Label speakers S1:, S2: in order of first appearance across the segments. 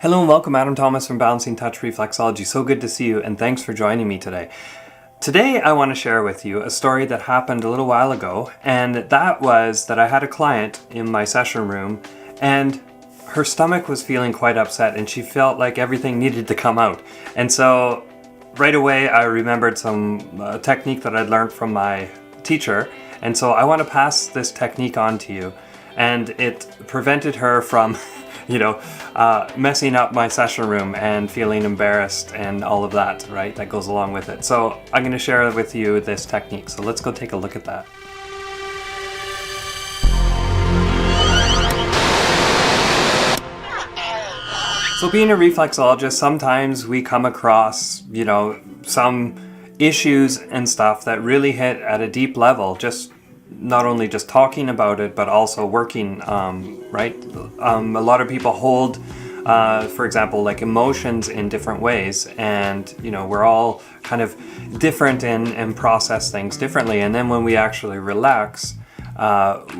S1: Hello and welcome, Adam Thomas from Balancing Touch Reflexology. So good to see you and thanks for joining me today. Today I want to share with you a story that happened a little while ago, and that was that I had a client in my session room and her stomach was feeling quite upset and she felt like everything needed to come out. And so right away I remembered some technique that I'd learned from my teacher, and so I want to pass this technique on to you. And it prevented her from messing up my session room and feeling embarrassed and all of that, right? That goes along with it. So I'm going to share with you this technique. So let's go take a look at that. So being a reflexologist, sometimes we come across, some issues and stuff that really hit at a deep level, just not only just talking about it, but also working, right? A lot of people hold, for example, like emotions in different ways, and we're all kind of different and process things differently. And then when we actually relax,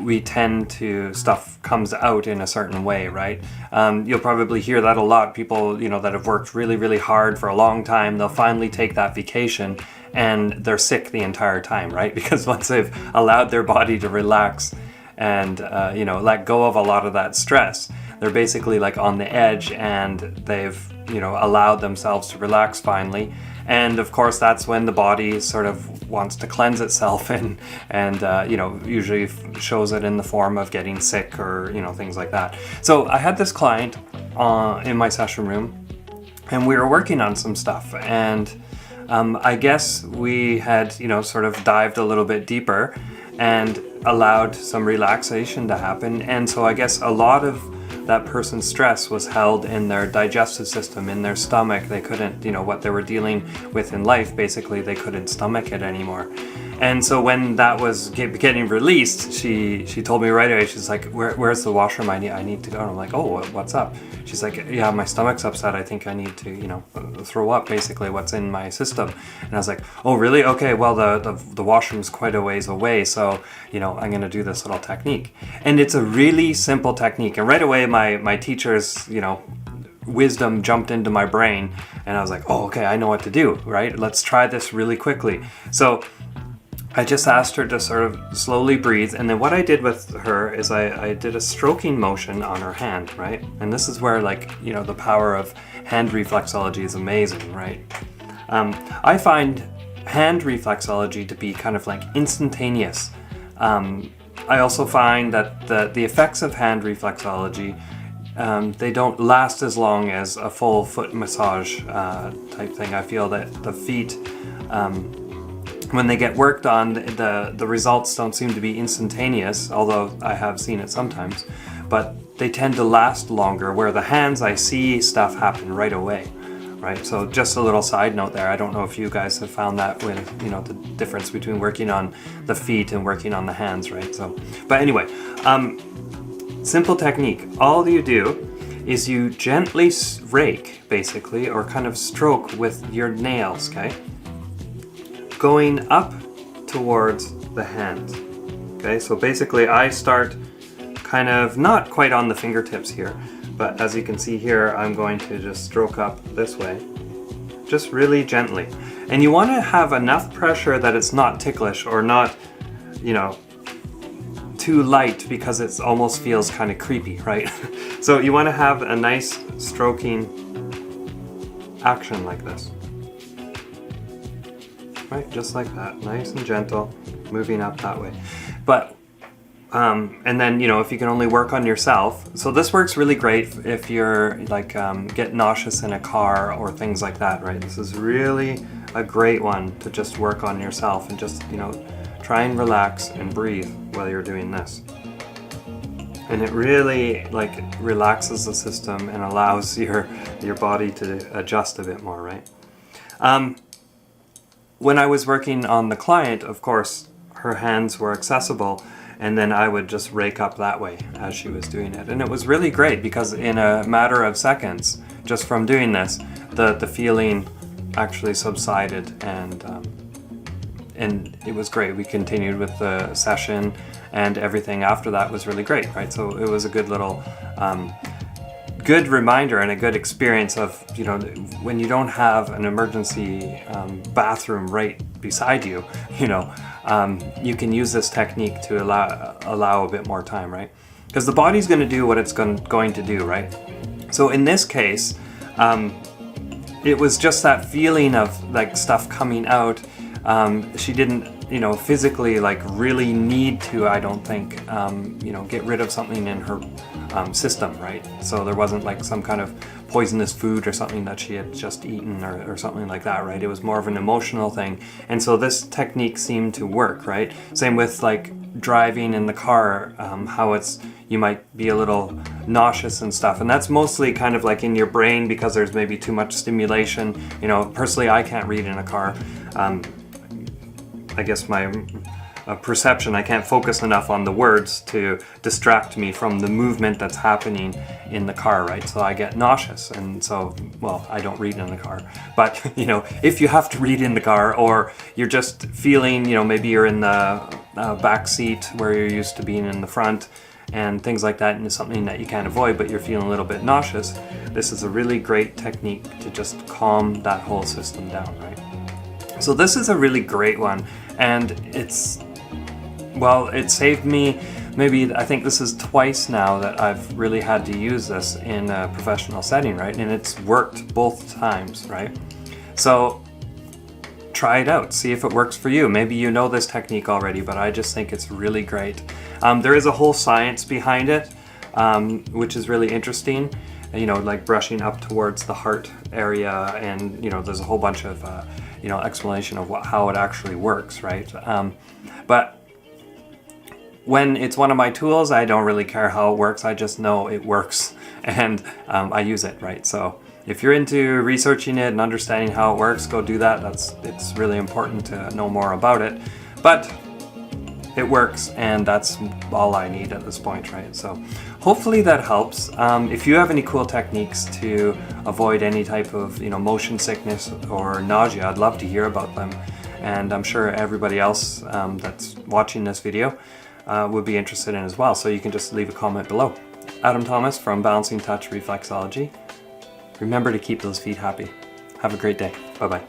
S1: we tend to, stuff comes out in a certain way, right? You'll probably hear that a lot. People, that have worked really, really hard for a long time, they'll finally take that vacation and they're sick the entire time, right? Because once they've allowed their body to relax and, let go of a lot of that stress, they're basically like on the edge and they've, allowed themselves to relax finally. And of course, that's when the body sort of wants to cleanse itself and usually shows it in the form of getting sick or, things like that. So I had this client in my session room and we were working on some stuff, and I guess we had, sort of dived a little bit deeper and allowed some relaxation to happen. And so I guess a lot of that person's stress was held in their digestive system, in their stomach. They couldn't, what they were dealing with in life, basically they couldn't stomach it anymore. And so when that was getting released, she told me right away, she's like, where's the washroom? I need to go. And I'm like, oh, what's up? She's like, yeah, my stomach's upset. I think I need to, throw up, basically what's in my system. And I was like, oh, really? Okay, well, the washroom's quite a ways away. So, I'm going to do this little technique. And it's a really simple technique. And right away, my teacher's, wisdom jumped into my brain. And I was like, oh, okay, I know what to do, right? Let's try this really quickly. So I just asked her to sort of slowly breathe, and then what I did with her is I did a stroking motion on her hand, right? And this is where, the power of hand reflexology is amazing, right? I find hand reflexology to be kind of like instantaneous. I also find that the effects of hand reflexology, they don't last as long as a full foot massage type thing. I feel that the feet, when they get worked on, the results don't seem to be instantaneous, although I have seen it sometimes, but they tend to last longer, where the hands, I see stuff happen right away, right? So just a little side note there. I don't know if you guys have found that with, the difference between working on the feet and working on the hands, right? So, but anyway, simple technique. All you do is you gently rake, basically, or kind of stroke with your nails, okay? Going up towards the hands. Okay, so basically I start kind of not quite on the fingertips here, but as you can see here, I'm going to just stroke up this way, just really gently. And you want to have enough pressure that it's not ticklish or not, too light, because it almost feels kind of creepy, right? So you want to have a nice stroking action like this. Right, just like that, nice and gentle, moving up that way. But, and then, if you can only work on yourself. So this works really great if you're get nauseous in a car or things like that, right? This is really a great one to just work on yourself and just, try and relax and breathe while you're doing this. And it really relaxes the system and allows your body to adjust a bit more, right? When I was working on the client, of course, her hands were accessible, and then I would just rake up that way as she was doing it. And it was really great because in a matter of seconds, just from doing this, the feeling actually subsided, and it was great. We continued with the session, and everything after that was really great, right? So it was a good little good reminder and a good experience of, you know, when you don't have an emergency bathroom right beside you, you know, you can use this technique to allow a bit more time, right? Because the body's going to do what it's going to do, right? So in this case, it was just that feeling of like stuff coming out. She didn't, you know, physically like really need to, I don't think, you know, get rid of something in her system, right? So there wasn't like some kind of poisonous food or something that she had just eaten or something like that, right? It was more of an emotional thing. And so this technique seemed to work, right? Same with like driving in the car, how you might be a little nauseous and stuff, and that's mostly kind of like in your brain because there's maybe too much stimulation. You know, personally I can't read in a car. I guess my perception, I can't focus enough on the words to distract me from the movement that's happening in the car, right? So I get nauseous, and so, well, I don't read in the car. But, you know, if you have to read in the car, or you're just feeling, you know, maybe you're in the back seat where you're used to being in the front, and things like that, and it's something that you can't avoid, but you're feeling a little bit nauseous, this is a really great technique to just calm that whole system down, right? So this is a really great one, and it's, well, it saved me, maybe, I think this is twice now that I've really had to use this in a professional setting, right? And it's worked both times, right? So try it out, see if it works for you. Maybe you know this technique already, but I just think it's really great. There is a whole science behind it, which is really interesting. You know, like brushing up towards the heart area, and, you know, there's a whole bunch of, you know, explanation of how it actually works, right? But when it's one of my tools, I don't really care how it works. I just know it works, and I use it, right? So if you're into researching it and understanding how it works, go do that. It's really important to know more about it. But it works, and that's all I need at this point, right? So hopefully that helps. If you have any cool techniques to avoid any type of, you know, motion sickness or nausea, I'd love to hear about them. And I'm sure everybody else that's watching this video would be interested in as well. So you can just leave a comment below. Adam Thomas from Balancing Touch Reflexology. Remember to keep those feet happy. Have a great day. Bye-bye.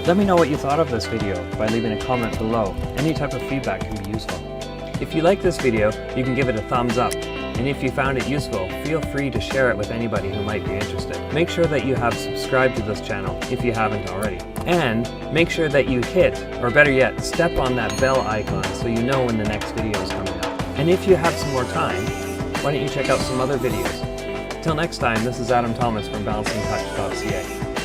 S1: Let me know what you thought of this video by leaving a comment below. Any type of feedback can be useful. If you like this video, you can give it a thumbs up. And if you found it useful, feel free to share it with anybody who might be interested. Make sure that you have subscribed to this channel if you haven't already. And make sure that you hit, or better yet, step on that bell icon so you know when the next video is coming up. And if you have some more time, why don't you check out some other videos. Till next time, this is Adam Thomas from balancingtouch.ca.